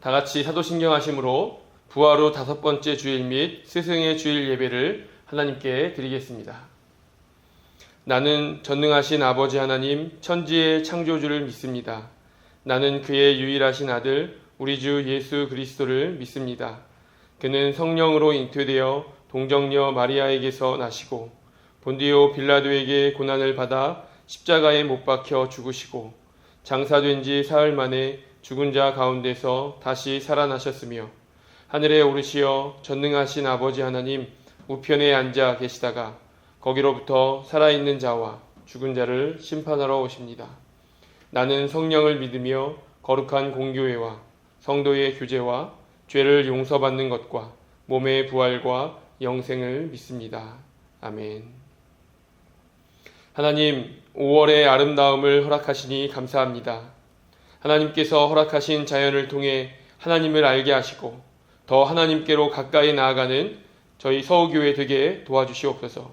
다 같이 사도신경 하심으로 부활 후 5번째 주일 및 스승의 주일 예배를 하나님께 드리겠습니다. 나는 전능하신 아버지 하나님 천지의 창조주를 믿습니다. 나는 그의 유일하신 아들 우리 주 예수 그리스도를 믿습니다. 그는 성령으로 잉태되어 동정녀 마리아에게서 나시고 본디오 빌라도에게 고난을 받아 십자가에 못 박혀 죽으시고 장사된 지 사흘 만에 죽은 자 가운데서 다시 살아나셨으며 하늘에 오르시어 전능하신 아버지 하나님 우편에 앉아 계시다가 거기로부터 살아있는 자와 죽은 자를 심판하러 오십니다. 나는 성령을 믿으며 거룩한 공교회와 성도의 교제와 죄를 용서받는 것과 몸의 부활과 영생을 믿습니다. 아멘. 하나님, 5월의 아름다움을 허락하시니 감사합니다. 하나님께서 허락하신 자연을 통해 하나님을 알게 하시고 더 하나님께로 가까이 나아가는 저희 서우교회 되게 도와주시옵소서.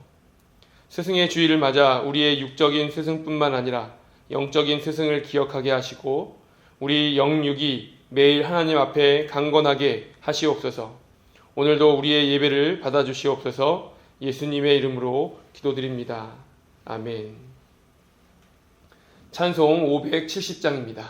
스승의 주일을 맞아 우리의 육적인 스승뿐만 아니라 영적인 스승을 기억하게 하시고 우리 영육이 매일 하나님 앞에 강건하게 하시옵소서. 오늘도 우리의 예배를 받아주시옵소서. 예수님의 이름으로 기도드립니다. 아멘. 찬송 570장입니다.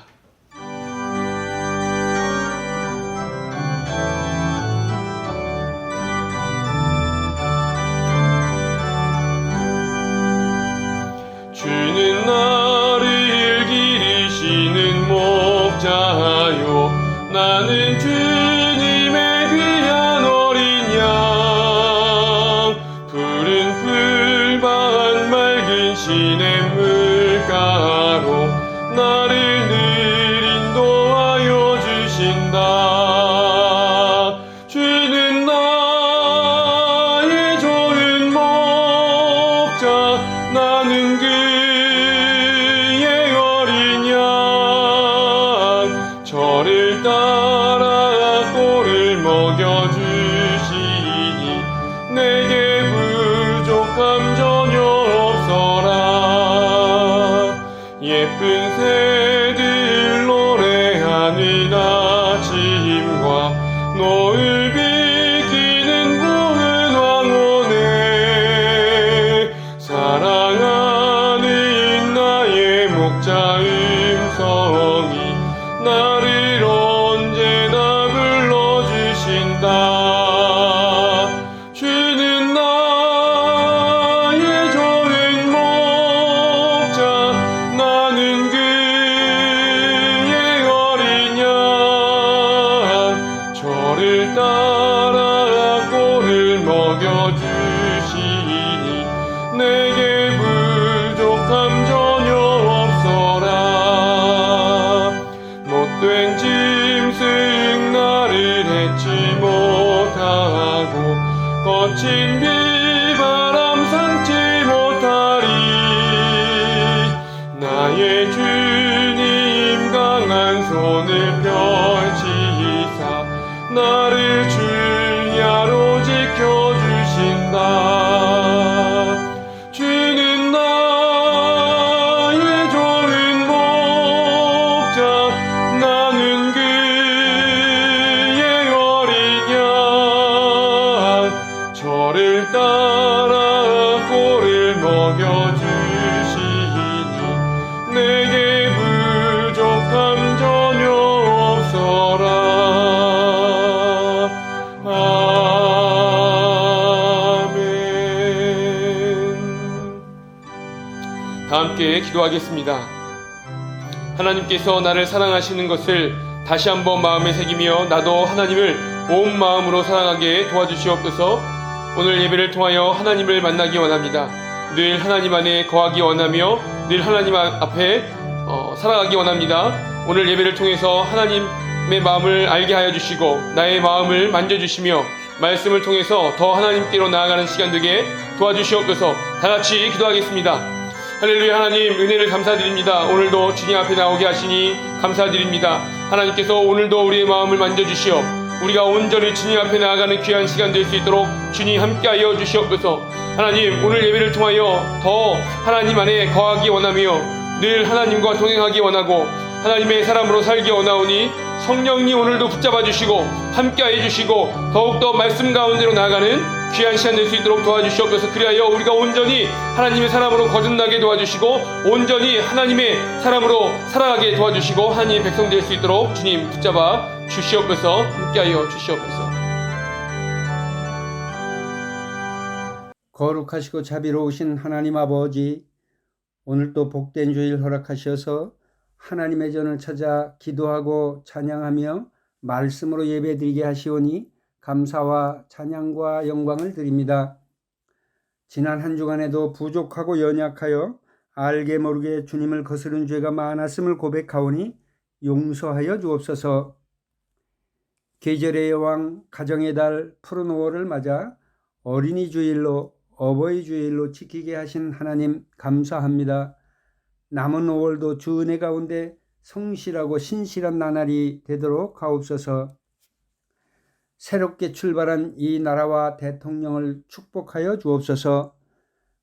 주는 나를 기르시는 목자요 나는 주님의 귀한 어린 양 푸른 풀밭 맑은 시냇물가로 나를 늘 인도하여 주신다. 주는 나의 좋은 목자 나는 그의 어린 양 저를 따라 꼴을 먹여주시니 내게 부족함 전혀 없어라. 예쁜 새들 노래하는 아침과 노을 비키는 부은 황혼에 사랑하는 나의 목자 음성이 나를 언제나 불러주신다. 주는 나의 좋은 목자 나는 그의 어린 양 저를 따라 꼴을 먹여주시니 내게 부족함 전혀 없어라. 못된 짐승 나를 해치 못하고 거친 비바람 삼지 못하리. 나의 주님 강한 손을 펼치사 나를 주야로 지켜주신다. 주는 나의 좋은 목자 나는 그의 어린 양 저를 따라 꼴을 먹여주시니 내게 부족함 전혀 없어라. 다 함께 기도하겠습니다. 하나님께서 나를 사랑하시는 것을 다시 한번 마음에 새기며 나도 하나님을 온 마음으로 사랑하게 도와주시옵소서. 오늘 예배를 통하여 하나님을 만나기 원합니다. 늘 하나님 안에 거하기 원하며 늘 하나님 앞에 살아가기 원합니다. 오늘 예배를 통해서 하나님의 마음을 알게 하여 주시고 나의 마음을 만져주시며 말씀을 통해서 더 하나님께로 나아가는 시간 되게 도와주시옵소서. 다 같이 기도하겠습니다. 할렐루야. 하나님 은혜를 감사드립니다. 오늘도 주님 앞에 나오게 하시니 감사드립니다. 하나님께서 오늘도 우리의 마음을 만져주시어 우리가 온전히 주님 앞에 나아가는 귀한 시간 될 수 있도록 주님 함께하여 주시옵소서. 하나님 오늘 예배를 통하여 더 하나님 안에 거하기 원하며 늘 하나님과 동행하기 원하고 하나님의 사람으로 살기 원하오니 성령님 오늘도 붙잡아 주시고 함께해 주시고 더욱더 말씀 가운데로 나아가는 귀한 시간 될 수 있도록 도와주시옵소서. 그리하여 우리가 온전히 하나님의 사람으로 거듭나게 도와주시고 온전히 하나님의 사람으로 살아가게 도와주시고 하나님의 백성 될 수 있도록 주님 붙잡아 주시옵소서. 함께하여 주시옵소서. 거룩하시고 자비로우신 하나님 아버지, 오늘도 복된 주일 허락하셔서 하나님의 전을 찾아 기도하고 찬양하며 말씀으로 예배드리게 하시오니 감사와 찬양과 영광을 드립니다. 지난 한 주간에도 부족하고 연약하여 알게 모르게 주님을 거스른 죄가 많았음을 고백하오니 용서하여 주옵소서. 계절의 여왕, 가정의 달, 푸른 5월을 맞아 어린이 주일로 어버이 주일로 지키게 하신 하나님 감사합니다. 남은 5월도 주 은혜 가운데 성실하고 신실한 나날이 되도록 하옵소서. 새롭게 출발한 이 나라와 대통령을 축복하여 주옵소서.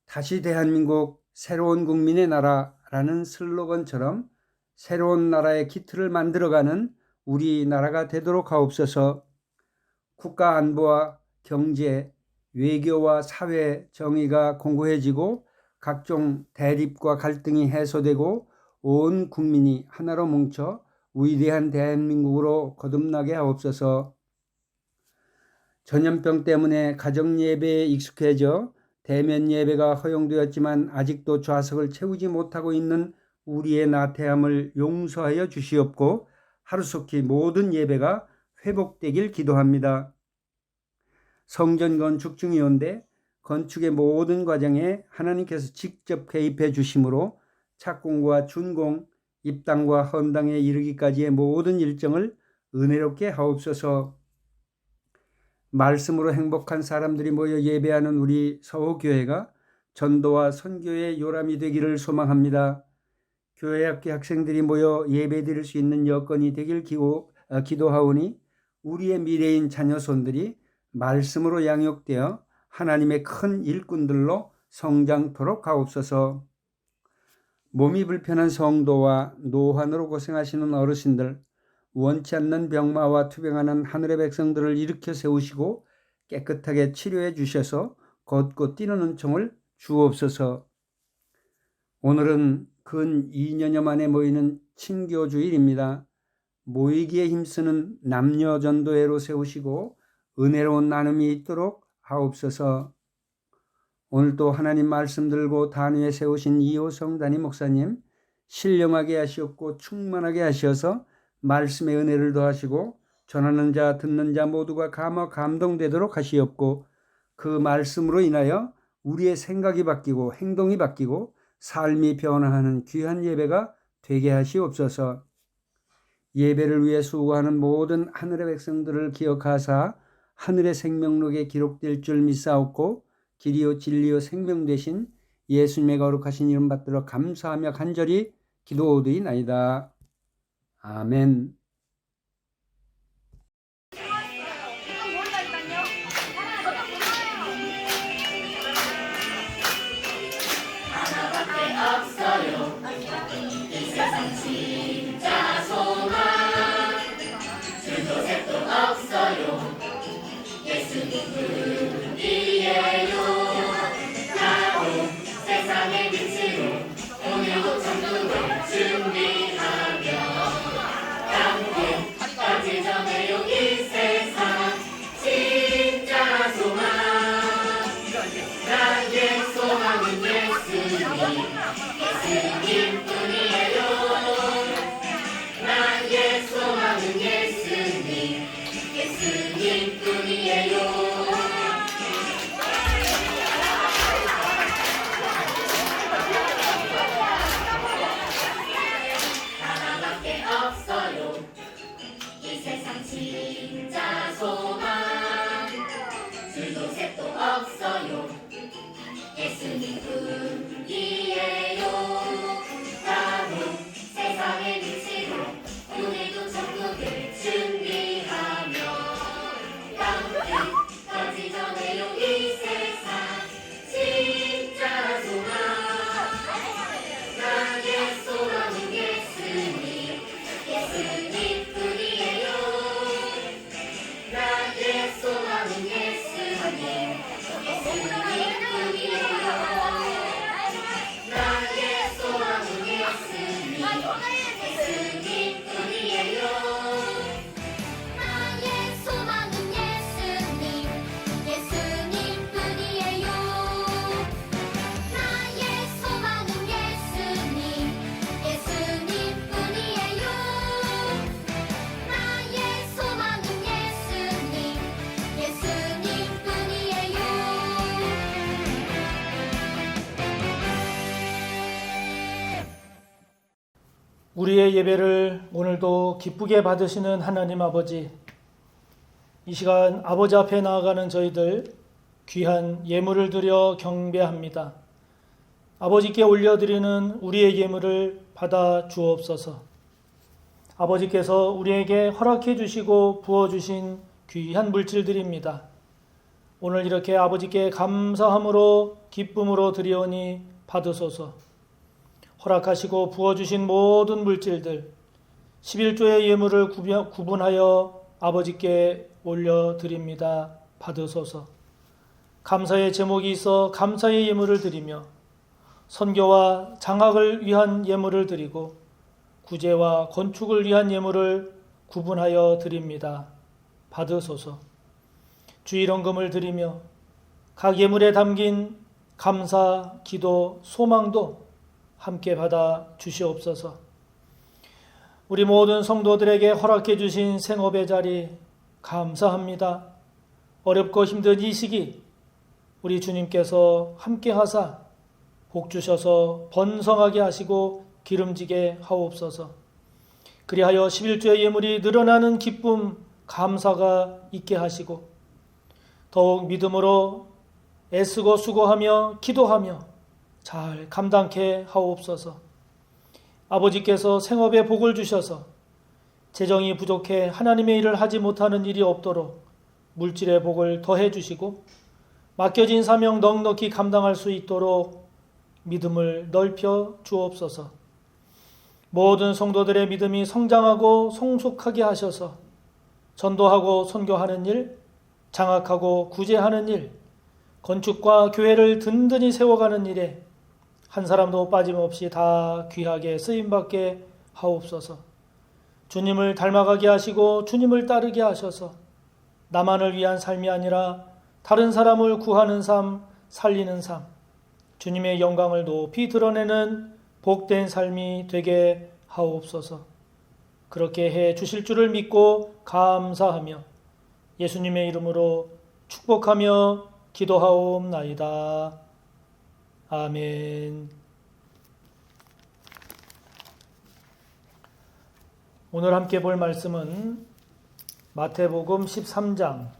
다시 대한민국 새로운 국민의 나라라는 슬로건처럼 새로운 나라의 기틀을 만들어가는 우리나라가 되도록 하옵소서. 국가 안보와 경제, 외교와 사회 정의가 공고해지고 각종 대립과 갈등이 해소되고 온 국민이 하나로 뭉쳐 위대한 대한민국으로 거듭나게 하옵소서. 전염병 때문에 가정 예배에 익숙해져 대면 예배가 허용되었지만 아직도 좌석을 채우지 못하고 있는 우리의 나태함을 용서하여 주시옵고 하루속히 모든 예배가 회복되길 기도합니다. 성전 건축 중이온데 건축의 모든 과정에 하나님께서 직접 개입해 주심으로 착공과 준공, 입당과 헌당에 이르기까지의 모든 일정을 은혜롭게 하옵소서. 말씀으로 행복한 사람들이 모여 예배하는 우리 서호교회가 전도와 선교의 요람이 되기를 소망합니다. 교회학교 학생들이 모여 예배드릴 수 있는 여건이 되길 기도하오니 우리의 미래인 자녀손들이 말씀으로 양육되어 하나님의 큰 일꾼들로 성장토록 하옵소서. 몸이 불편한 성도와 노환으로 고생하시는 어르신들, 원치 않는 병마와 투병하는 하늘의 백성들을 일으켜 세우시고 깨끗하게 치료해 주셔서 걷고 뛰는 은총을 주옵소서. 오늘은 근 2년여 만에 모이는 친교주일입니다. 모이기에 힘쓰는 남녀 전도회로 세우시고 은혜로운 나눔이 있도록 하옵소서. 오늘도 하나님 말씀 들고 단위에 세우신 이호성 담임 목사님 신령하게 하시옵고 충만하게 하셔서 말씀의 은혜를 더하시고 전하는 자 듣는 자 모두가 감동되도록 하시옵고 그 말씀으로 인하여 우리의 생각이 바뀌고 행동이 바뀌고 삶이 변화하는 귀한 예배가 되게 하시옵소서. 예배를 위해 수고하는 모든 하늘의 백성들을 기억하사 하늘의 생명록에 기록될 줄 믿사옵고 길이요 진리요 생명 되신 예수님의 거룩하신 이름 받들어 감사하며 간절히 기도드리나이다. 아멘. 우리의 예배를 오늘도 기쁘게 받으시는 하나님 아버지, 이 시간 아버지 앞에 나아가는 저희들 귀한 예물을 드려 경배합니다. 아버지께 올려드리는 우리의 예물을 받아 주옵소서. 아버지께서 우리에게 허락해 주시고 부어주신 귀한 물질들입니다. 오늘 이렇게 아버지께 감사함으로 기쁨으로 드리오니 받으소서. 허락하시고 부어주신 모든 물질들 11조의 예물을 구분하여 아버지께 올려드립니다. 받으소서. 감사의 제목이 있어 감사의 예물을 드리며 선교와 장학을 위한 예물을 드리고 구제와 건축을 위한 예물을 구분하여 드립니다. 받으소서. 주일헌금을 드리며 각 예물에 담긴 감사, 기도, 소망도 함께 받아 주시옵소서. 우리 모든 성도들에게 허락해 주신 생업의 자리 감사합니다. 어렵고 힘든 이 시기 우리 주님께서 함께 하사 복 주셔서 번성하게 하시고 기름지게 하옵소서. 그리하여 11조의 예물이 늘어나는 기쁨, 감사가 있게 하시고 더욱 믿음으로 애쓰고 수고하며 기도하며 잘 감당케 하옵소서. 아버지께서 생업에 복을 주셔서 재정이 부족해 하나님의 일을 하지 못하는 일이 없도록 물질의 복을 더해 주시고 맡겨진 사명 넉넉히 감당할 수 있도록 믿음을 넓혀 주옵소서. 모든 성도들의 믿음이 성장하고 성숙하게 하셔서 전도하고 선교하는 일, 장학하고 구제하는 일, 건축과 교회를 든든히 세워가는 일에 한 사람도 빠짐없이 다 귀하게 쓰임받게 하옵소서. 주님을 닮아가게 하시고 주님을 따르게 하셔서 나만을 위한 삶이 아니라 다른 사람을 구하는 삶, 살리는 삶, 주님의 영광을 높이 드러내는 복된 삶이 되게 하옵소서. 그렇게 해 주실 줄을 믿고 감사하며 예수님의 이름으로 축복하며 기도하옵나이다. 아멘. 오늘 함께 볼 말씀은 마태복음 13장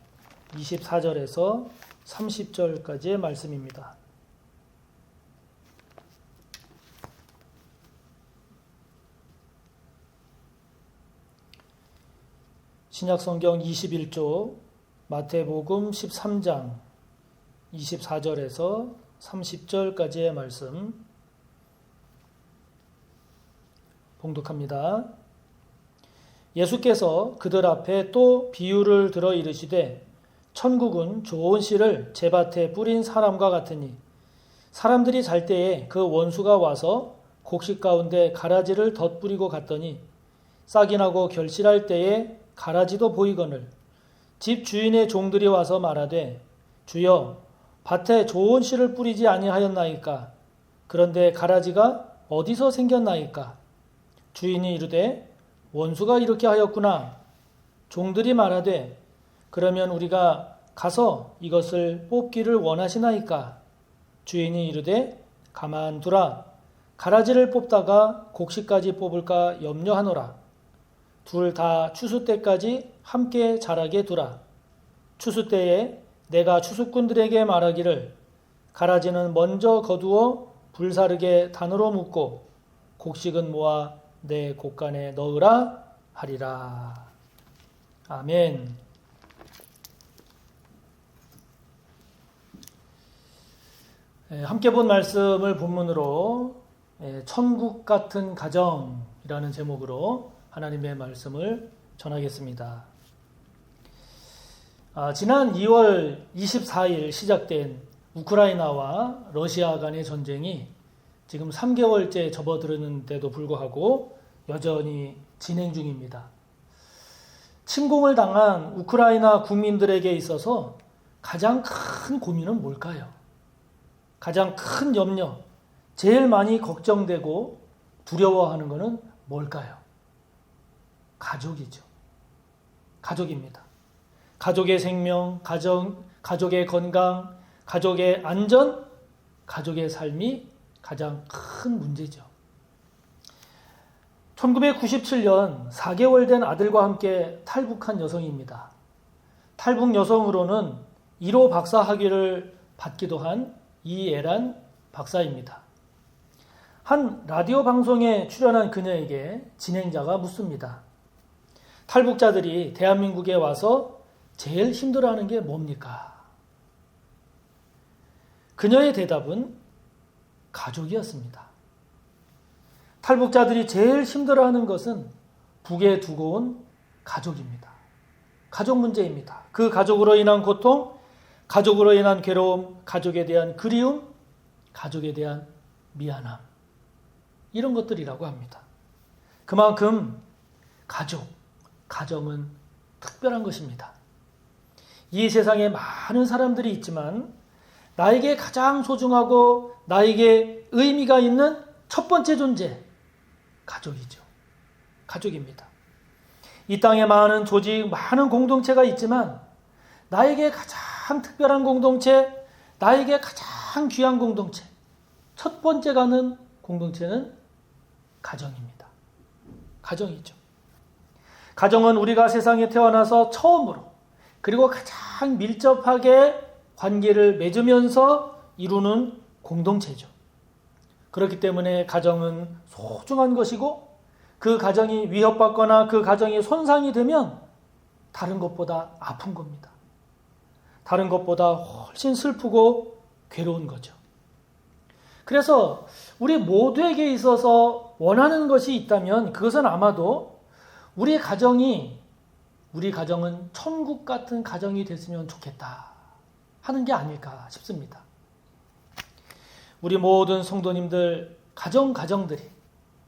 24절에서 30절까지의 말씀입니다. 신약성경 21조 마태복음 13장 24절에서 30절까지의 말씀 봉독합니다. 예수께서 그들 앞에 또 비유를 들어 이르시되 천국은 좋은 씨를 제밭에 뿌린 사람과 같으니 사람들이 잘 때에 그 원수가 와서 곡식 가운데 가라지를 덧뿌리고 갔더니 싹이 나고 결실할 때에 가라지도 보이거늘 집 주인의 종들이 와서 말하되 주여 밭에 좋은 씨를 뿌리지 아니하였나이까? 그런데 가라지가 어디서 생겼나이까? 주인이 이르되 원수가 이렇게 하였구나. 종들이 말하되 그러면 우리가 가서 이것을 뽑기를 원하시나이까? 주인이 이르되 가만두라. 가라지를 뽑다가 곡식까지 뽑을까 염려하노라. 둘 다 추수 때까지 함께 자라게 두라. 추수 때에 내가 추수꾼들에게 말하기를 가라지는 먼저 거두어 불사르게 단으로 묶고 곡식은 모아 내 곡간에 넣으라 하리라. 아멘. 함께 본 말씀을 본문으로 천국 같은 가정이라는 제목으로 하나님의 말씀을 전하겠습니다. 지난 2월 24일 시작된 우크라이나와 러시아 간의 전쟁이 지금 3개월째 접어들었는데도 불구하고 여전히 진행 중입니다. 침공을 당한 우크라이나 국민들에게 있어서 가장 큰 고민은 뭘까요? 가장 큰 염려, 제일 많이 걱정되고 두려워하는 것은 뭘까요? 가족이죠. 가족입니다. 가족의 생명, 가족의 건강, 가족의 안전, 가족의 삶이 가장 큰 문제죠. 1997년 4개월 된 아들과 함께 탈북한 여성입니다. 탈북 여성으로는 1호 박사 학위를 받기도 한 이애란 박사입니다. 한 라디오 방송에 출연한 그녀에게 진행자가 묻습니다. 탈북자들이 대한민국에 와서 제일 힘들어하는 게 뭡니까? 그녀의 대답은 가족이었습니다. 탈북자들이 제일 힘들어하는 것은 북에 두고 온 가족입니다. 가족 문제입니다. 그 가족으로 인한 고통, 가족으로 인한 괴로움, 가족에 대한 그리움, 가족에 대한 미안함, 이런 것들이라고 합니다. 그만큼 가정은 특별한 것입니다. 이 세상에 많은 사람들이 있지만 나에게 가장 소중하고 나에게 의미가 있는 첫 번째 존재, 가족이죠. 가족입니다. 이 땅에 많은 조직, 많은 공동체가 있지만 나에게 가장 특별한 공동체, 나에게 가장 귀한 공동체, 첫 번째 가는 공동체는 가정입니다. 가정이죠. 가정은 우리가 세상에 태어나서 처음으로 그리고 가장 밀접하게 관계를 맺으면서 이루는 공동체죠. 그렇기 때문에 가정은 소중한 것이고 그 가정이 위협받거나 그 가정이 손상이 되면 다른 것보다 아픈 겁니다. 다른 것보다 훨씬 슬프고 괴로운 거죠. 그래서 우리 모두에게 있어서 원하는 것이 있다면 그것은 아마도 우리 가정은 천국 같은 가정이 됐으면 좋겠다 하는 게 아닐까 싶습니다. 우리 모든 성도님들 가정들이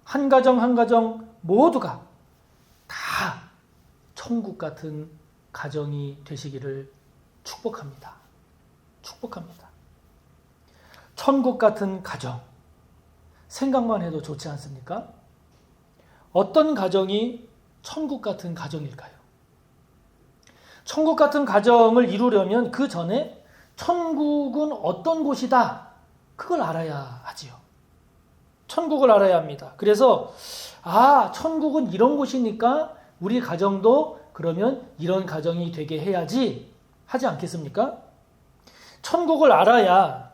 한 가정 한 가정 모두가 다 천국 같은 가정이 되시기를 축복합니다. 축복합니다. 천국 같은 가정, 생각만 해도 좋지 않습니까? 어떤 가정이 천국 같은 가정일까요? 천국 같은 가정을 이루려면 그 전에 천국은 어떤 곳이다, 그걸 알아야 하지요. 천국을 알아야 합니다. 그래서 천국은 이런 곳이니까 우리 가정도 그러면 이런 가정이 되게 해야지 하지 않겠습니까? 천국을 알아야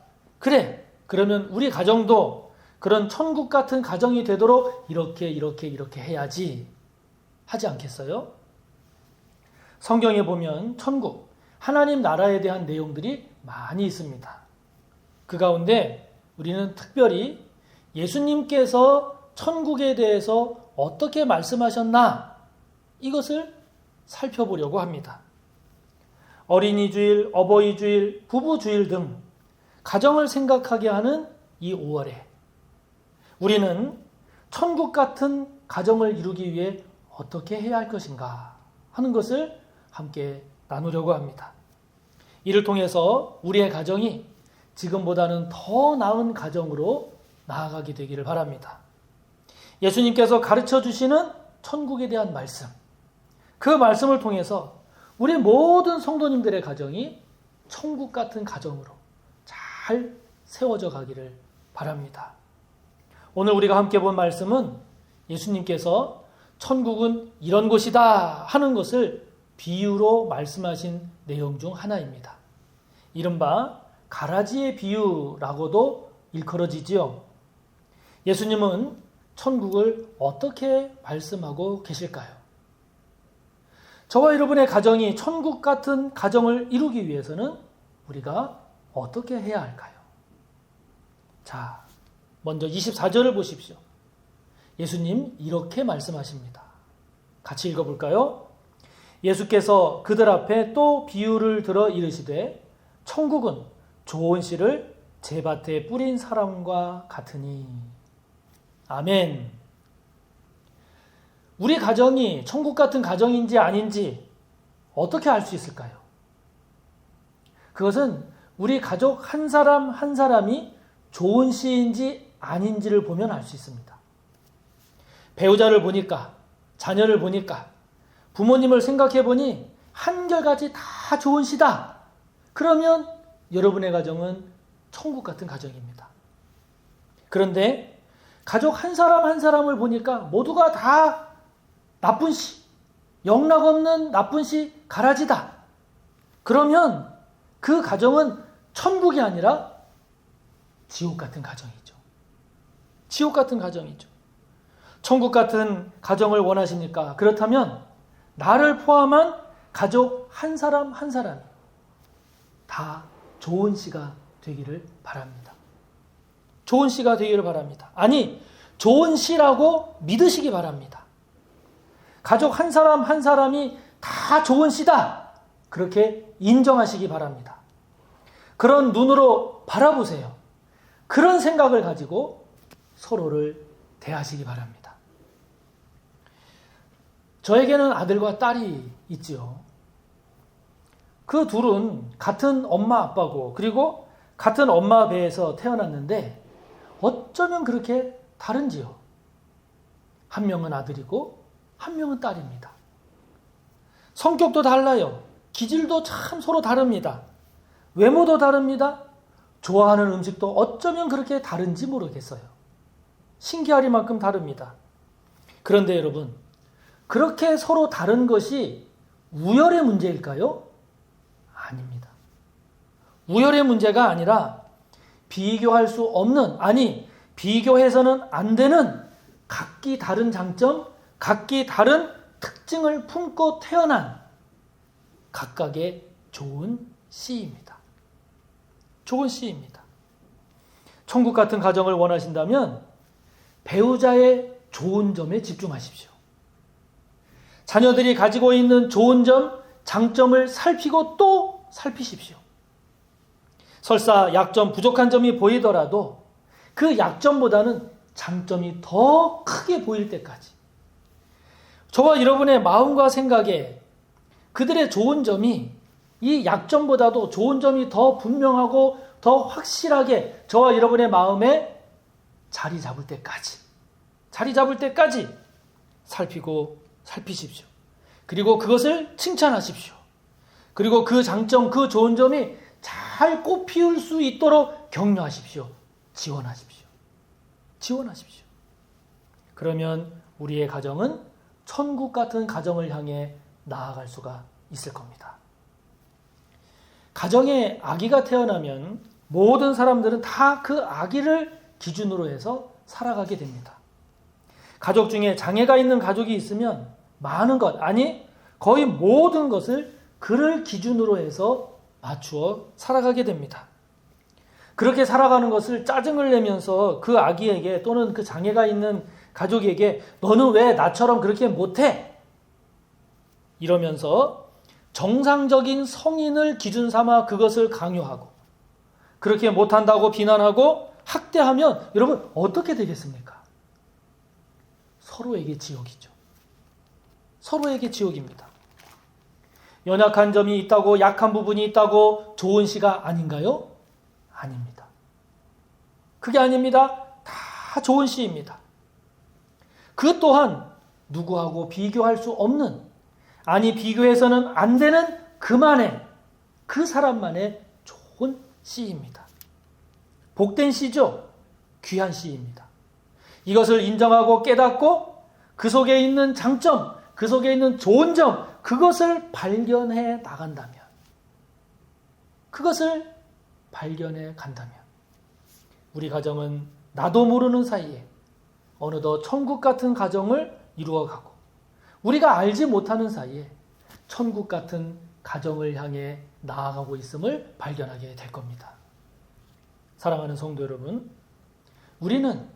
그러면 우리 가정도 그런 천국 같은 가정이 되도록 이렇게 해야지 하지 않겠어요? 성경에 보면 천국, 하나님 나라에 대한 내용들이 많이 있습니다. 그 가운데 우리는 특별히 예수님께서 천국에 대해서 어떻게 말씀하셨나, 이것을 살펴보려고 합니다. 어린이 주일, 어버이 주일, 부부 주일 등 가정을 생각하게 하는 이 5월에 우리는 천국 같은 가정을 이루기 위해 어떻게 해야 할 것인가 하는 것을 함께 나누려고 합니다. 이를 통해서 우리의 가정이 지금보다는 더 나은 가정으로 나아가게 되기를 바랍니다. 예수님께서 가르쳐 주시는 천국에 대한 말씀, 그 말씀을 통해서 우리 모든 성도님들의 가정이 천국 같은 가정으로 잘 세워져 가기를 바랍니다. 오늘 우리가 함께 본 말씀은 예수님께서 천국은 이런 곳이다 하는 것을 비유로 말씀하신 내용 중 하나입니다. 이른바 가라지의 비유라고도 일컬어지지요. 예수님은 천국을 어떻게 말씀하고 계실까요? 저와 여러분의 가정이 천국 같은 가정을 이루기 위해서는 우리가 어떻게 해야 할까요? 자, 먼저 24절을 보십시오. 예수님 이렇게 말씀하십니다. 같이 읽어볼까요? 예수께서 그들 앞에 또 비유를 들어 이르시되 천국은 좋은 씨를 제밭에 뿌린 사람과 같으니. 아멘. 우리 가정이 천국 같은 가정인지 아닌지 어떻게 알 수 있을까요? 그것은 우리 가족 한 사람 한 사람이 좋은 씨인지 아닌지를 보면 알 수 있습니다. 배우자를 보니까, 자녀를 보니까, 부모님을 생각해 보니 한결같이 다 좋은 씨다. 그러면 여러분의 가정은 천국 같은 가정입니다. 그런데 가족 한 사람 한 사람을 보니까 모두가 다 나쁜 씨, 영락없는 나쁜 씨, 가라지다. 그러면 그 가정은 천국이 아니라 지옥 같은 가정이죠. 지옥 같은 가정이죠. 천국 같은 가정을 원하십니까? 그렇다면 나를 포함한 가족 한 사람 한 사람이 다 좋은 씨가 되기를 바랍니다. 좋은 씨가 되기를 바랍니다. 아니, 좋은 씨라고 믿으시기 바랍니다. 가족 한 사람 한 사람이 다 좋은 씨다. 그렇게 인정하시기 바랍니다. 그런 눈으로 바라보세요. 그런 생각을 가지고 서로를 대하시기 바랍니다. 저에게는 아들과 딸이 있지요. 그 둘은 같은 엄마 아빠고 그리고 같은 엄마 배에서 태어났는데 어쩌면 그렇게 다른지요. 한 명은 아들이고 한 명은 딸입니다. 성격도 달라요. 기질도 참 서로 다릅니다. 외모도 다릅니다. 좋아하는 음식도 어쩌면 그렇게 다른지 모르겠어요. 신기하리만큼 다릅니다. 그런데 여러분, 그렇게 서로 다른 것이 우열의 문제일까요? 아닙니다. 우열의 문제가 아니라 비교할 수 없는, 아니 비교해서는 안 되는 각기 다른 장점, 각기 다른 특징을 품고 태어난 각각의 좋은 씨입니다. 좋은 씨입니다. 천국 같은 가정을 원하신다면 배우자의 좋은 점에 집중하십시오. 자녀들이 가지고 있는 좋은 점, 장점을 살피고 또 살피십시오. 설사 약점, 부족한 점이 보이더라도 그 약점보다는 장점이 더 크게 보일 때까지 저와 여러분의 마음과 생각에 그들의 좋은 점이 이 약점보다도 좋은 점이 더 분명하고 더 확실하게 저와 여러분의 마음에 자리 잡을 때까지 살피고 살피십시오. 그리고 그것을 칭찬하십시오. 그리고 그 장점, 그 좋은 점이 잘 꽃피울 수 있도록 격려하십시오. 지원하십시오. 그러면 우리의 가정은 천국 같은 가정을 향해 나아갈 수가 있을 겁니다. 가정에 아기가 태어나면 모든 사람들은 다 그 아기를 기준으로 해서 살아가게 됩니다. 가족 중에 장애가 있는 가족이 있으면 많은 것, 아니 거의 모든 것을 그를 기준으로 해서 맞추어 살아가게 됩니다. 그렇게 살아가는 것을 짜증을 내면서 그 아기에게 또는 그 장애가 있는 가족에게 너는 왜 나처럼 그렇게 못해? 이러면서 정상적인 성인을 기준 삼아 그것을 강요하고 그렇게 못한다고 비난하고 학대하면 여러분 어떻게 되겠습니까? 서로에게 지옥이죠. 서로에게 지옥입니다. 연약한 점이 있다고 약한 부분이 있다고 좋은 씨가 아닌가요? 아닙니다. 그게 아닙니다. 다 좋은 씨입니다. 그 또한 누구하고 비교할 수 없는, 아니 비교해서는 안 되는 그만의, 그 사람만의 좋은 씨입니다. 복된 씨죠. 귀한 씨입니다. 이것을 인정하고 깨닫고 그 속에 있는 장점, 그 속에 있는 좋은 점, 그것을 발견해 나간다면, 그것을 발견해 간다면 우리 가정은 나도 모르는 사이에 어느덧 천국 같은 가정을 이루어가고 우리가 알지 못하는 사이에 천국 같은 가정을 향해 나아가고 있음을 발견하게 될 겁니다. 사랑하는 성도 여러분, 우리는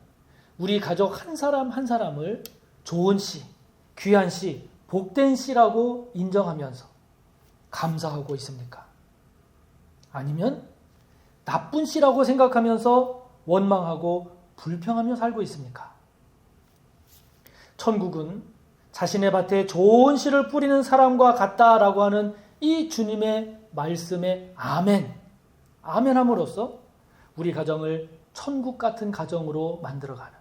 우리 가족 한 사람 한 사람을 좋은 씨, 귀한 씨, 복된 씨라고 인정하면서 감사하고 있습니까? 아니면 나쁜 씨라고 생각하면서 원망하고 불평하며 살고 있습니까? 천국은 자신의 밭에 좋은 씨를 뿌리는 사람과 같다라고 하는 이 주님의 말씀에 아멘함으로써 우리 가정을 천국 같은 가정으로 만들어가는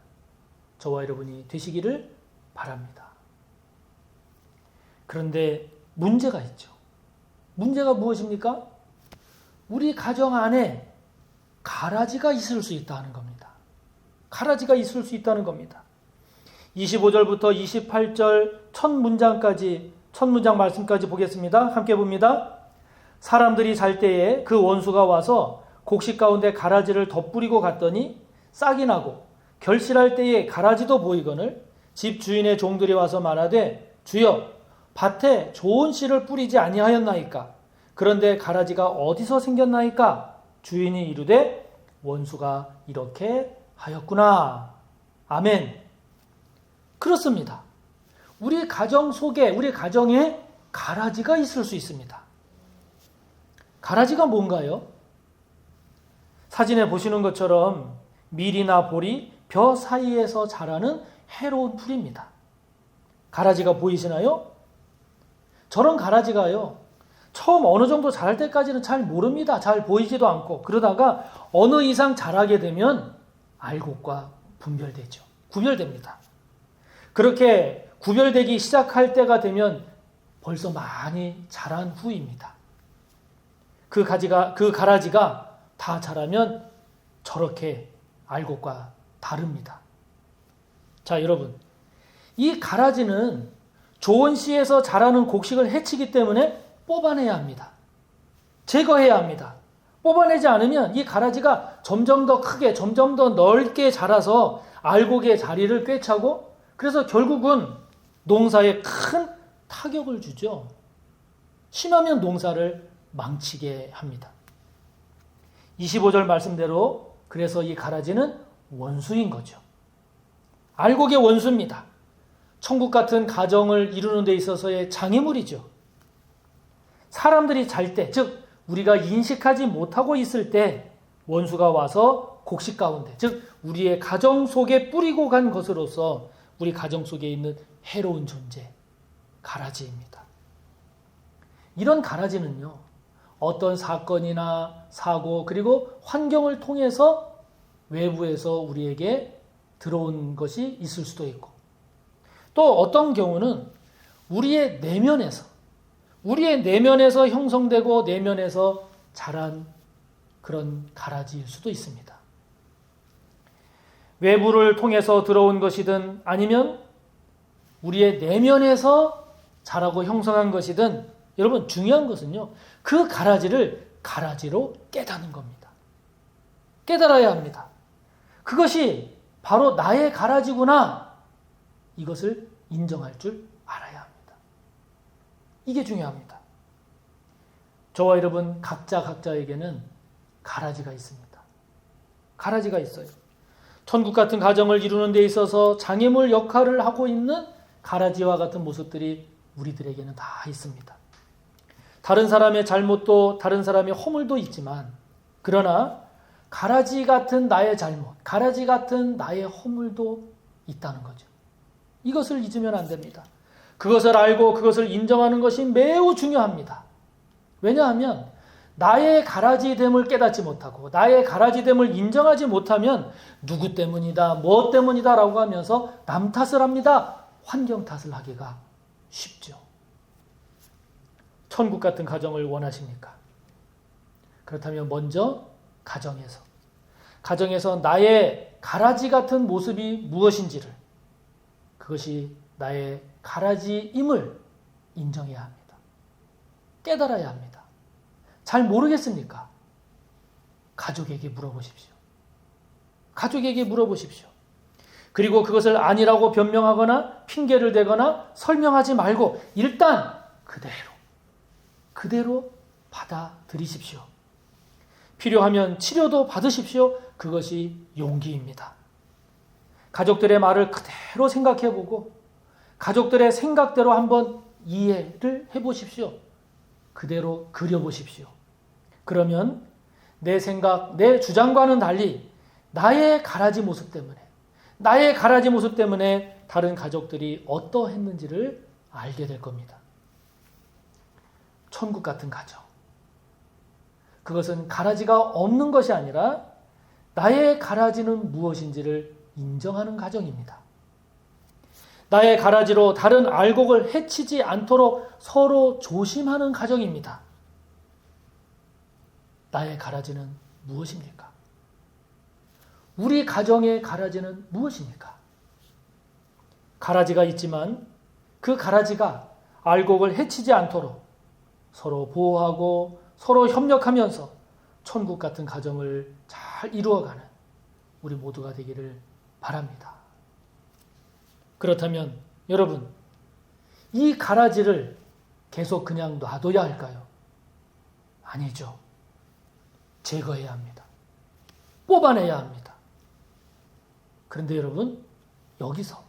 저와 여러분이 되시기를 바랍니다. 그런데 문제가 있죠. 문제가 무엇입니까? 우리 가정 안에 가라지가 있을 수 있다는 겁니다. 가라지가 있을 수 있다는 겁니다. 25절부터 28절 첫 문장 말씀까지 보겠습니다. 함께 봅니다. 사람들이 잘 때에 그 원수가 와서 곡식 가운데 가라지를 덧뿌리고 갔더니 싹이 나고 결실할 때에 가라지도 보이거늘 집 주인의 종들이 와서 말하되 주여 밭에 좋은 씨를 뿌리지 아니하였나이까? 그런데 가라지가 어디서 생겼나이까? 주인이 이르되 원수가 이렇게 하였구나. 아멘. 그렇습니다. 우리 가정 속에, 우리 가정에 가라지가 있을 수 있습니다. 가라지가 뭔가요? 사진에 보시는 것처럼 밀이나 보리, 벼 사이에서 자라는 해로운 풀입니다. 가라지가 보이시나요? 저런 가라지가요, 처음 어느 정도 자랄 때까지는 잘 모릅니다. 잘 보이지도 않고. 그러다가 어느 이상 자라게 되면 알곡과 구별됩니다. 그렇게 구별되기 시작할 때가 되면 벌써 많이 자란 후입니다. 그 가라지가 다 자라면 저렇게 알곡과 다릅니다. 자, 여러분, 이 가라지는 좋은 씨에서 자라는 곡식을 해치기 때문에 뽑아내야 합니다. 제거해야 합니다. 뽑아내지 않으면 이 가라지가 점점 더 크게, 점점 더 넓게 자라서 알곡의 자리를 꿰차고, 그래서 결국은 농사에 큰 타격을 주죠. 심하면 농사를 망치게 합니다. 25절 말씀대로 그래서 이 가라지는 원수인 거죠. 알곡의 원수입니다. 천국 같은 가정을 이루는 데 있어서의 장애물이죠. 사람들이 잘 때, 즉 우리가 인식하지 못하고 있을 때 원수가 와서 곡식 가운데, 즉 우리의 가정 속에 뿌리고 간 것으로서 우리 가정 속에 있는 해로운 존재, 가라지입니다. 이런 가라지는요, 어떤 사건이나 사고 그리고 환경을 통해서 외부에서 우리에게 들어온 것이 있을 수도 있고, 또 어떤 경우는 우리의 내면에서 형성되고 내면에서 자란 그런 가라지일 수도 있습니다. 외부를 통해서 들어온 것이든 아니면 우리의 내면에서 자라고 형성한 것이든, 여러분 중요한 것은요, 그 가라지를 가라지로 깨닫는 겁니다. 깨달아야 합니다. 그것이 바로 나의 가라지구나, 이것을 인정할 줄 알아야 합니다. 이게 중요합니다. 저와 여러분 각자에게는 가라지가 있습니다. 가라지가 있어요. 천국 같은 가정을 이루는 데 있어서 장애물 역할을 하고 있는 가라지와 같은 모습들이 우리들에게는 다 있습니다. 다른 사람의 잘못도, 다른 사람의 허물도 있지만, 그러나 가라지 같은 나의 잘못, 가라지 같은 나의 허물도 있다는 거죠. 이것을 잊으면 안 됩니다. 그것을 알고 그것을 인정하는 것이 매우 중요합니다. 왜냐하면 나의 가라지됨을 깨닫지 못하고 나의 가라지됨을 인정하지 못하면 누구 때문이다, 뭐 때문이다 라고 하면서 남 탓을 합니다. 환경 탓을 하기가 쉽죠. 천국 같은 가정을 원하십니까? 그렇다면 먼저 가정에서 나의 가라지 같은 모습이 무엇인지를, 그것이 나의 가라지임을 인정해야 합니다. 깨달아야 합니다. 잘 모르겠습니까? 가족에게 물어보십시오. 그리고 그것을 아니라고 변명하거나 핑계를 대거나 설명하지 말고 일단 그대로 받아들이십시오. 필요하면 치료도 받으십시오. 그것이 용기입니다. 가족들의 말을 그대로 생각해보고 가족들의 생각대로 한번 이해를 해보십시오. 그대로 그려보십시오. 그러면 내 생각, 내 주장과는 달리 나의 가라지 모습 때문에 다른 가족들이 어떠했는지를 알게 될 겁니다. 천국 같은 가정. 그것은 가라지가 없는 것이 아니라 나의 가라지는 무엇인지를 인정하는 가정입니다. 나의 가라지로 다른 알곡을 해치지 않도록 서로 조심하는 가정입니다. 나의 가라지는 무엇입니까? 우리 가정의 가라지는 무엇입니까? 가라지가 있지만 그 가라지가 알곡을 해치지 않도록 서로 보호하고 서로 협력하면서 천국 같은 가정을 잘 이루어가는 우리 모두가 되기를 바랍니다. 그렇다면 여러분, 이 가라지를 계속 그냥 놔둬야 할까요? 아니죠. 제거해야 합니다. 뽑아내야 합니다. 그런데 여러분, 여기서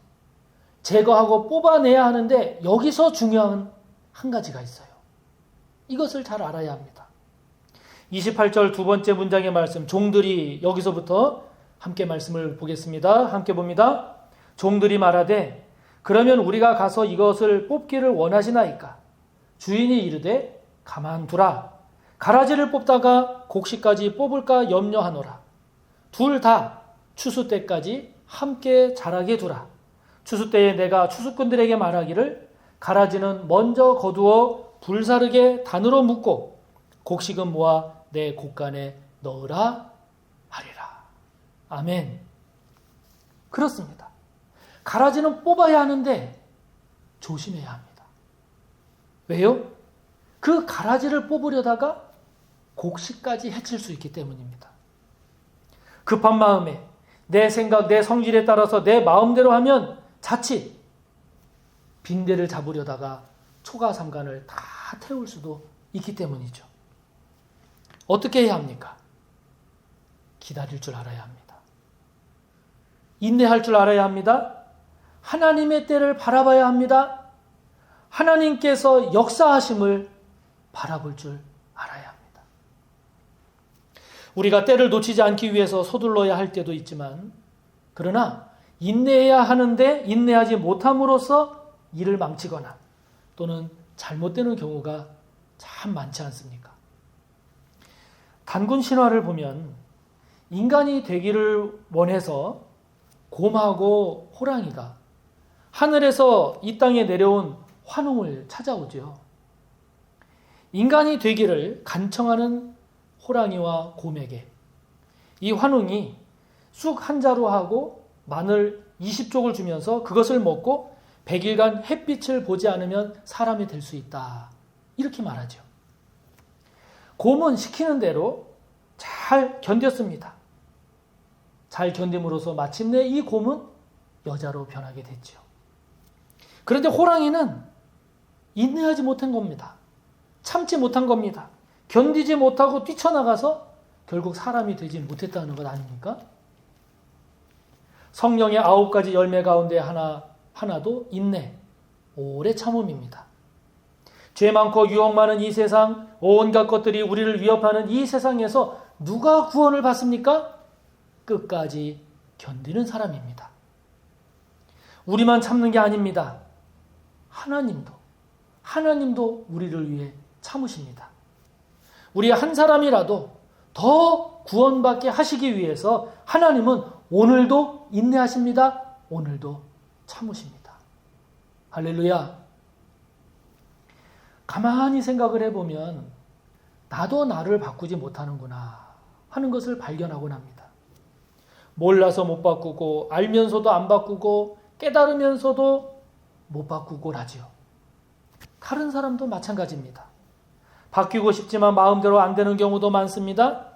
제거하고 뽑아내야 하는데 여기서 중요한 한 가지가 있어요. 이것을 잘 알아야 합니다. 28절 두 번째 문장의 말씀, 종들이 여기서부터 함께 말씀을 보겠습니다. 함께 봅니다. 종들이 말하되 그러면 우리가 가서 이것을 뽑기를 원하시나이까? 주인이 이르되 가만두라. 가라지를 뽑다가 곡식까지 뽑을까 염려하노라. 둘 다 추수 때까지 함께 자라게 두라. 추수 때에 내가 추수꾼들에게 말하기를 가라지는 먼저 거두어 불사르게 단으로 묶고 곡식은 모아 내 곡간에 넣으라 하리라. 아멘. 그렇습니다. 가라지는 뽑아야 하는데 조심해야 합니다. 왜요? 그 가라지를 뽑으려다가 곡식까지 해칠 수 있기 때문입니다. 급한 마음에 내 생각, 내 성질에 따라서 내 마음대로 하면 자칫 빈대를 잡으려다가 초가 삼간을 다 태울 수도 있기 때문이죠. 어떻게 해야 합니까? 기다릴 줄 알아야 합니다. 인내할 줄 알아야 합니다. 하나님의 때를 바라봐야 합니다. 하나님께서 역사하심을 바라볼 줄 알아야 합니다. 우리가 때를 놓치지 않기 위해서 서둘러야 할 때도 있지만, 그러나 인내해야 하는데 인내하지 못함으로써 일을 망치거나 또는 잘못되는 경우가 참 많지 않습니까? 단군 신화를 보면 인간이 되기를 원해서 곰하고 호랑이가 하늘에서 이 땅에 내려온 환웅을 찾아오죠. 인간이 되기를 간청하는 호랑이와 곰에게 이 환웅이 쑥 한 자루하고 마늘 20쪽을 주면서 그것을 먹고 100일간 햇빛을 보지 않으면 사람이 될 수 있다. 이렇게 말하죠. 곰은 시키는 대로 잘 견뎠습니다. 잘 견딤으로써 마침내 이 곰은 여자로 변하게 됐죠. 그런데 호랑이는 인내하지 못한 겁니다. 참지 못한 겁니다. 견디지 못하고 뛰쳐나가서 결국 사람이 되지 못했다는 것 아닙니까? 성령의 9가지 열매 가운데 하나도 인내, 오래 참음입니다. 죄 많고 유혹 많은 이 세상, 온갖 것들이 우리를 위협하는 이 세상에서 누가 구원을 받습니까? 끝까지 견디는 사람입니다. 우리만 참는 게 아닙니다. 하나님도 우리를 위해 참으십니다. 우리 한 사람이라도 더 구원받게 하시기 위해서 하나님은 오늘도 인내하십니다. 오늘도 참으십니다. 할렐루야. 가만히 생각을 해보면 나도 나를 바꾸지 못하는구나 하는 것을 발견하곤 합니다. 몰라서 못 바꾸고 알면서도 안 바꾸고 깨달으면서도 못 바꾸고 하지요. 다른 사람도 마찬가지입니다. 바뀌고 싶지만 마음대로 안 되는 경우도 많습니다.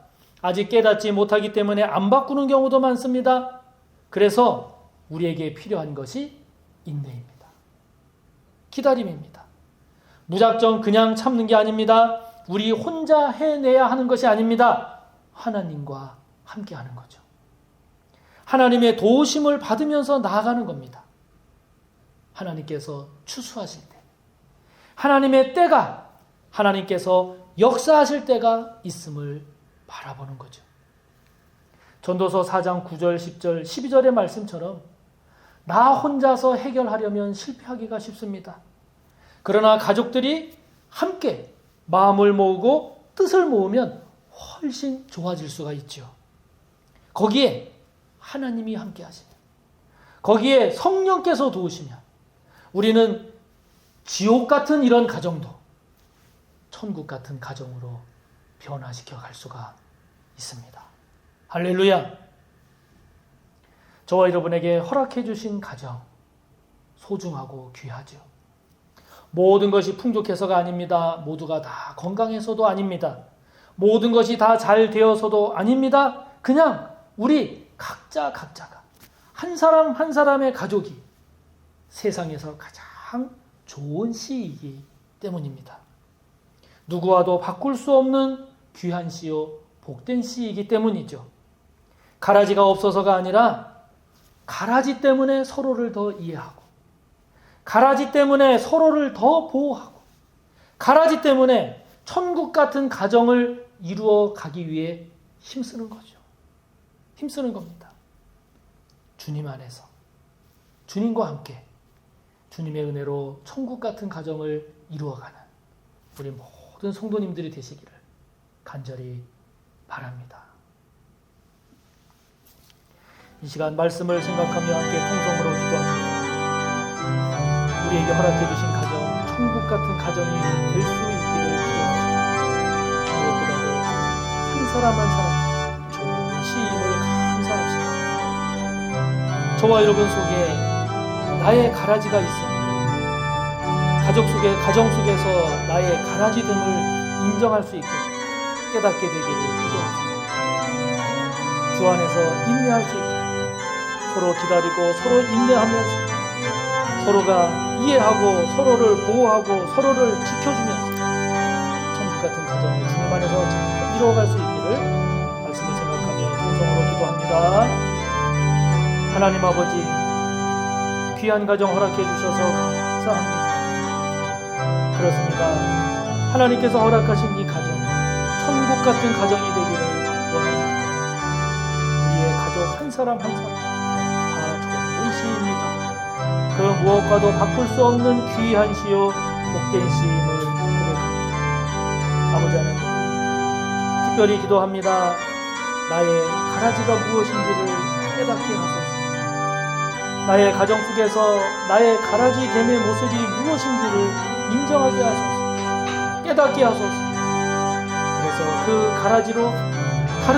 아직 깨닫지 못하기 때문에 안 바꾸는 경우도 많습니다. 그래서 우리에게 필요한 것이 인내입니다. 기다림입니다. 무작정 그냥 참는 게 아닙니다. 우리 혼자 해내야 하는 것이 아닙니다. 하나님과 함께 하는 거죠. 하나님의 도우심을 받으면서 나아가는 겁니다. 하나님께서 추수하실 때, 하나님의 때가, 하나님께서 역사하실 때가 있음을 바라보는 거죠. 전도서 4장 9절, 10절, 12절의 말씀처럼 나 혼자서 해결하려면 실패하기가 쉽습니다. 그러나 가족들이 함께 마음을 모으고 뜻을 모으면 훨씬 좋아질 수가 있죠. 거기에 하나님이 함께 하시면, 거기에 성령께서 도우시면 우리는 지옥 같은 이런 가정도 천국 같은 가정으로 변화시켜 갈 수가 있습니다. 할렐루야. 저와 여러분에게 허락해 주신 가정, 소중하고 귀하죠. 모든 것이 풍족해서가 아닙니다. 모두가 다 건강해서도 아닙니다. 모든 것이 다 잘 되어서도 아닙니다. 그냥 우리 각자가 한 사람 한 사람의 가족이 세상에서 가장 좋은 씨이기 때문입니다. 누구와도 바꿀 수 없는 귀한 씨요 복된 씨이기 때문이죠. 가라지가 없어서가 아니라 가라지 때문에 서로를 더 이해하고, 가라지 때문에 서로를 더 보호하고, 가라지 때문에 천국 같은 가정을 이루어 가기 위해 힘쓰는 거죠. 힘쓰는 겁니다. 주님 안에서, 주님과 함께 주님의 은혜로 천국 같은 가정을 이루어가는 우리 모든 성도님들이 되시기를 간절히 바랍니다. 이 시간 말씀을 생각하며 함께 통성으로 기도합니다. 우리에게 허락해 주신 가정, 천국 같은 가정이 될 수 있기를 기도합니다. 무엇보다도 한 사람 한 사람 좋은 시임을 감사합시다. 저와 여러분 속에 나의 가라지가 있습니다. 가정 속에서 나의 가라지됨을 인정할 수 있게 깨닫게 되기를 기도합니다. 주 안에서 인내할 수 있게 서로 기다리고 서로 인내하면서 서로가 이해하고 서로를 보호하고 서로를 지켜주면서 천국 같은 가정을 주님 안에서 잘 이루어갈 수 있기를 말씀을 생각하며 통성으로 기도합니다. 하나님 아버지, 귀한 가정 허락해 주셔서 감사합니다. 그렇습니다. 하나님께서 허락하신 이 가정, 천국 같은 가정이 되기를 원합니다. 우리의 가족 한 사람 한 사람 다 좋은 시입니다. 그 무엇과도 바꿀 수 없는 귀한 시요 복된 시임을 고백합니다. 아버지 하나님, 특별히 기도합니다. 나의 가라지가 무엇인지를 깨닫게 하소서. 나의 가정 속에서 나의 가라지됨의 모습이 무엇인지를 인정하게 하소서. 깨닫게 하소서. 그래서 그 가라지로 다른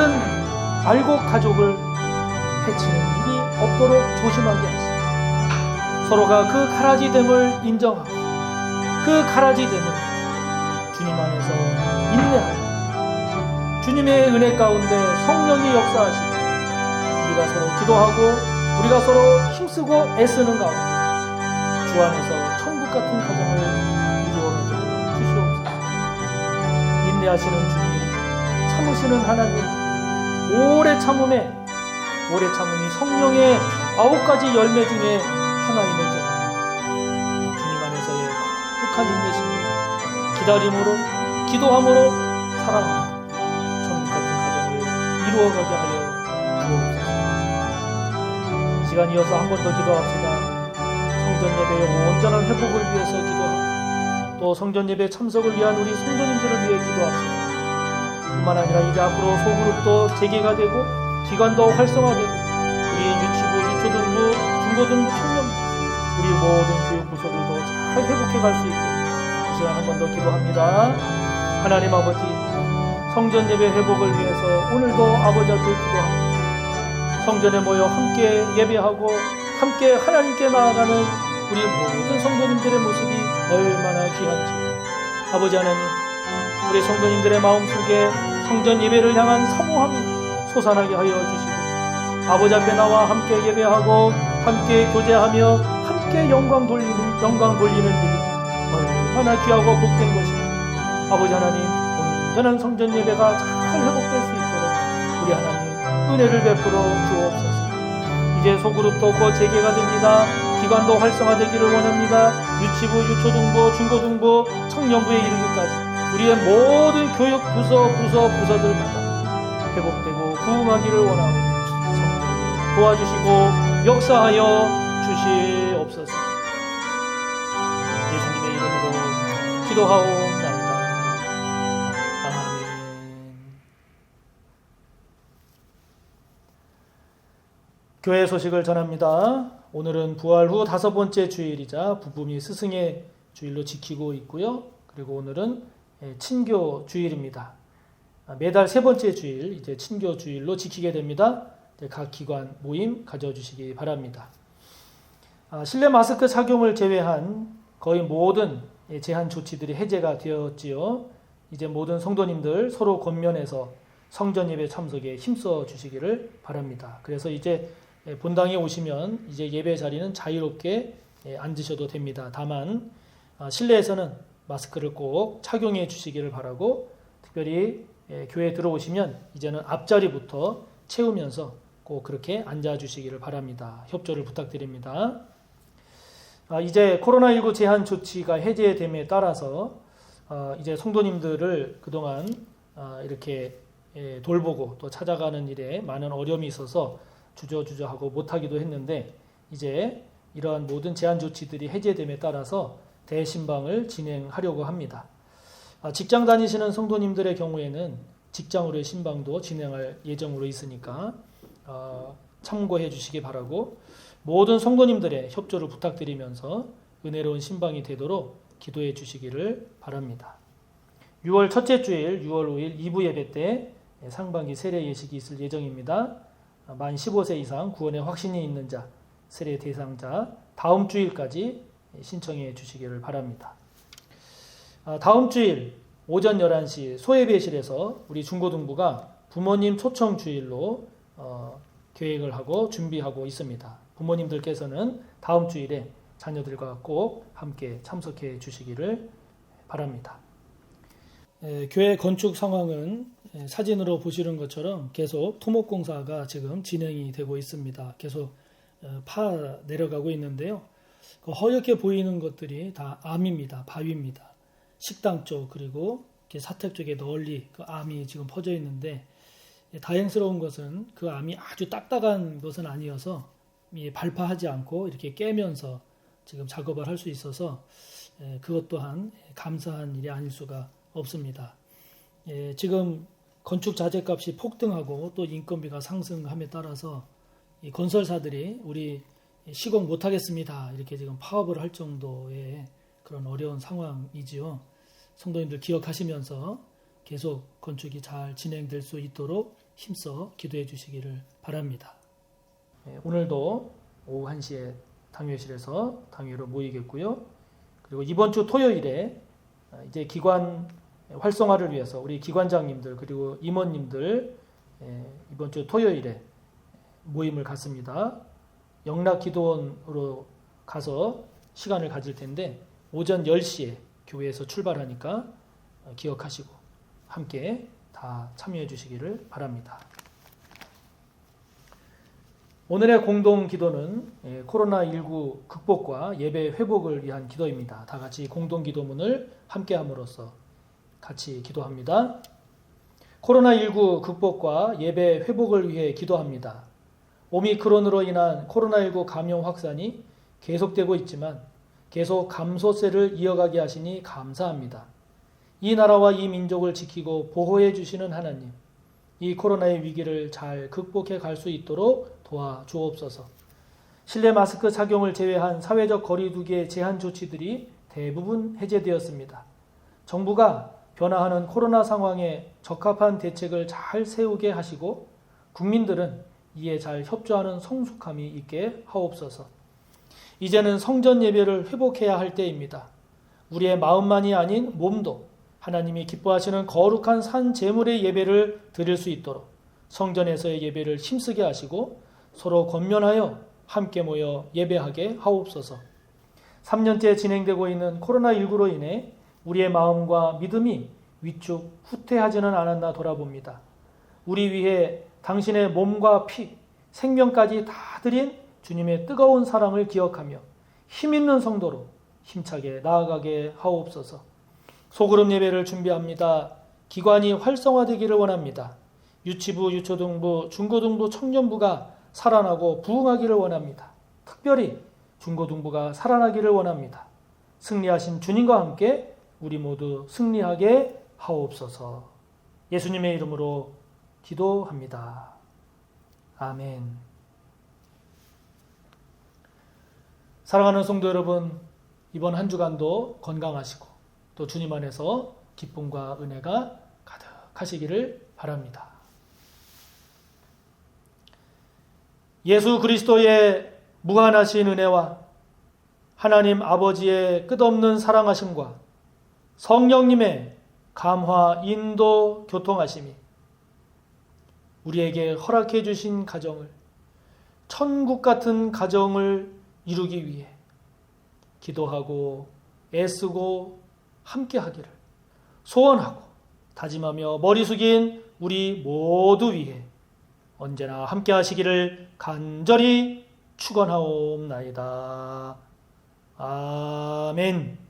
알곡 가족을 해치는 일이 없도록 조심하게 하시고, 서로가 그 가라지됨을 인정하고 그 가라지됨을 주님 안에서 인내하고 주님의 은혜 가운데 성령이 역사하시고 우리가 서로 기도하고 우리가 서로 힘쓰고 애쓰는 가운데 주 안에서 천국 같은 가정을 이루어가게 주시옵소서. 인내하시는 주님, 참으시는 하나님, 오래 참음이 성령의 9가지 열매 중에 하나임을 깨닫는 주님 안에서의 거룩한 인내심으로, 기다림으로, 기도함으로, 사랑함으로 천국 같은 가정을 이루어가게 하여 주옵소서. 이 시간 이어서 한 번 더 기도합시다. 성전 예배의 온전한 회복을 위해서 기도하고 또 성전 예배 참석을 위한 우리 성도님들을 위해 기도합시다. 뿐만 아니라 이제 앞으로 소그룹도 재개가 되고 기관도 활성화되고 우리 유치부, 유초등부, 중고등부, 청년부 우리 모든 교육 부서들도 잘 회복해 갈 수 있게 이 시간 한 번 더 기도합니다. 하나님 아버지, 성전 예배 회복을 위해서 오늘도 아버지 앞에 기도합니다. 성전에 모여 함께 예배하고 함께 하나님께 나아가는 우리 모든 성도님들의 모습이 얼마나 귀한지 아버지 하나님, 우리 성도님들의 마음속에 성전 예배를 향한 사모함이 솟아나게 하여 주시고 아버지 앞에 나와 함께 예배하고 함께 교제하며 함께 영광 돌리는 일이 얼마나 귀하고 복된 것인지 아버지 하나님, 온전한 성전 예배가 잘 회복될 수 있도록 우리 하나님 은혜를 베풀어 주옵소서. 이제 소그룹도 곧 재개가 됩니다. 기관도 활성화되기를 원합니다. 유치부, 유초등부, 중고등부, 청년부에 이르기까지 우리의 모든 교육 부서들마다 회복되고 부흥하기를 원하고 성령님 도와주시고 역사하여 주시옵소서. 예수님의 이름으로 기도하옵나이다. 아멘. 교회 소식을 전합니다. 오늘은 부활 후 5번째 주일이자 부부 및 스승의 주일로 지키고 있고요. 그리고 오늘은 친교 주일입니다. 매달 3번째 주일, 이제 친교 주일로 지키게 됩니다. 각 기관 모임 가져주시기 바랍니다. 실내 마스크 착용을 제외한 거의 모든 제한 조치들이 해제가 되었지요. 이제 모든 성도님들 서로 권면해서 성전 예배 참석에 힘써 주시기를 바랍니다. 그래서 이제 본당에 오시면 이제 예배 자리는 자유롭게 앉으셔도 됩니다. 다만 실내에서는 마스크를 꼭 착용해 주시기를 바라고, 특별히 교회에 들어오시면 이제는 앞자리부터 채우면서 꼭 그렇게 앉아 주시기를 바랍니다. 협조를 부탁드립니다. 이제 코로나19 제한 조치가 해제됨에 따라서 이제 성도님들을 그동안 이렇게 돌보고 또 찾아가는 일에 많은 어려움이 있어서 주저주저하고 못하기도 했는데, 이제 이러한 모든 제한 조치들이 해제됨에 따라서 대신방을 진행하려고 합니다. 직장 다니시는 성도님들의 경우에는 직장으로의 신방도 진행할 예정으로 있으니까 참고해 주시기 바라고, 모든 성도님들의 협조를 부탁드리면서 은혜로운 신방이 되도록 기도해 주시기를 바랍니다. 6월 첫째 주일 6월 5일 2부 예배 때 상반기 세례 예식이 있을 예정입니다. 만 15세 이상 구원의 확신이 있는 자, 세례 대상자 다음 주일까지 신청해 주시기를 바랍니다. 다음 주일 오전 11시 소예배실에서 우리 중고등부가 부모님 초청 주일로 계획을 하고 준비하고 있습니다. 부모님들께서는 다음 주일에 자녀들과 꼭 함께 참석해 주시기를 바랍니다. 교회 건축 상황은 사진으로 보시는 것처럼 계속 토목공사가 지금 진행이 되고 있습니다. 계속 파 내려가고 있는데요. 허옇게 보이는 것들이 다 암입니다. 바위입니다. 식당 쪽 그리고 사택 쪽에 널리 그 암이 지금 퍼져 있는데, 다행스러운 것은 그 암이 아주 딱딱한 것은 아니어서 발파하지 않고 이렇게 깨면서 지금 작업을 할 수 있어서 그것 또한 감사한 일이 아닐 수가 없습니다. 지금 건축 자재값이 폭등하고 또 인건비가 상승함에 따라서 이 건설사들이 우리 시공 못하겠습니다 이렇게 지금 파업을 할 정도의 그런 어려운 상황이지요. 성도님들 기억하시면서 계속 건축이 잘 진행될 수 있도록 힘써 기도해 주시기를 바랍니다. 오늘도 오후 1시에 당회실에서 당회로 모이겠고요. 그리고 이번 주 토요일에 이제 기관 활성화를 위해서 우리 기관장님들 그리고 임원님들 이번 주 토요일에 모임을 갖습니다. 영락기도원으로 가서 시간을 가질 텐데 오전 10시에 교회에서 출발하니까 기억하시고 함께 다 참여해 주시기를 바랍니다. 오늘의 공동 기도는 코로나19 극복과 예배 회복을 위한 기도입니다. 다 같이 공동 기도문을 함께 함으로써 같이 기도합니다. 코로나19 극복과 예배 회복을 위해 기도합니다. 오미크론으로 인한 코로나19 감염 확산이 계속되고 있지만 계속 감소세를 이어가게 하시니 감사합니다. 이 나라와 이 민족을 지키고 보호해 주시는 하나님, 이 코로나의 위기를 잘 극복해 갈 수 있도록 도와주옵소서. 실내 마스크 착용을 제외한 사회적 거리두기의 제한 조치들이 대부분 해제되었습니다. 정부가 변화하는 코로나 상황에 적합한 대책을 잘 세우게 하시고 국민들은 이에 잘 협조하는 성숙함이 있게 하옵소서. 이제는 성전 예배를 회복해야 할 때입니다. 우리의 마음만이 아닌 몸도 하나님이 기뻐하시는 거룩한 산 제물의 예배를 드릴 수 있도록 성전에서의 예배를 힘쓰게 하시고 서로 권면하여 함께 모여 예배하게 하옵소서. 3년째 진행되고 있는 코로나19로 인해 우리의 마음과 믿음이 위축 후퇴하지는 않았나 돌아봅니다. 우리 위해 당신의 몸과 피, 생명까지 다 드린 주님의 뜨거운 사랑을 기억하며 힘있는 성도로 힘차게 나아가게 하옵소서. 소그룹 예배를 준비합니다. 기관이 활성화되기를 원합니다. 유치부, 유초등부, 중고등부, 청년부가 살아나고 부흥하기를 원합니다. 특별히 중고등부가 살아나기를 원합니다. 승리하신 주님과 함께 우리 모두 승리하게 하옵소서. 예수님의 이름으로 기도합니다. 아멘. 사랑하는 성도 여러분, 이번 한 주간도 건강하시고 또 주님 안에서 기쁨과 은혜가 가득하시기를 바랍니다. 예수 그리스도의 무한하신 은혜와 하나님 아버지의 끝없는 사랑하심과 성령님의 감화, 인도, 교통하심이 우리에게 허락해 주신 가정을, 천국 같은 가정을 이루기 위해 기도하고 애쓰고 함께 하기를 소원하고 다짐하며 머리 숙인 우리 모두 위해 언제나 함께 하시기를 간절히 축원하옵나이다. 아멘.